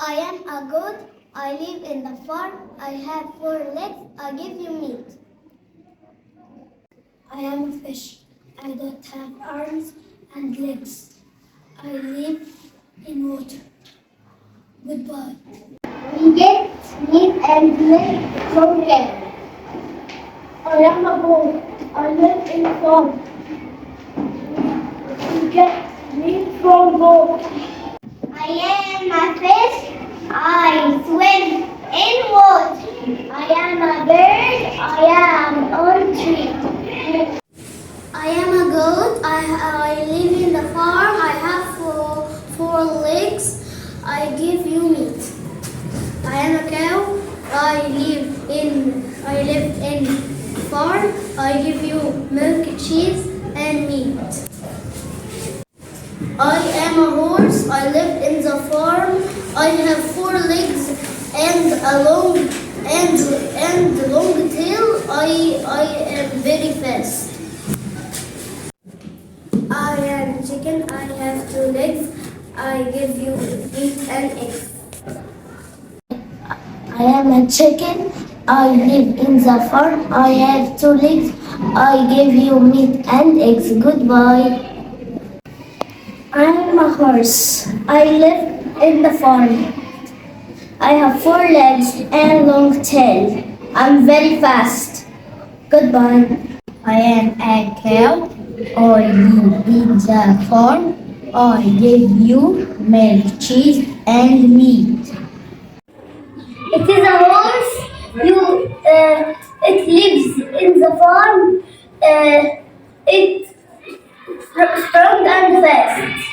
I am a goat. I live in the farm. I have 4 legs. I give you meat. I am a fish. I don't have arms and legs. I live in water. Goodbye. We get meat and milk from cow. I am a goat. I live in a farm. We get meat from goat. I am a fish. I swim in water. I am a bird. I am on tree. I am a goat. I live in the farm. I have 4 legs. I give you meat. I am a cow. I live in farm. I give you milk, cheese, and meat. I am a horse. I live in the farm. I have 4 legs and a long tail. I am very fast. I am chicken. I have 2 legs. I give you meat and eggs. I am a chicken. I live in the farm. I have 2 legs. I give you meat and eggs. Goodbye. I am a horse. I live in the farm. I have 4 legs and long tail. I'm very fast. Goodbye. I am a cow. I live in the farm. I give you milk, cheese, and meat. It is a horse. It lives in the farm. It's strong and fast.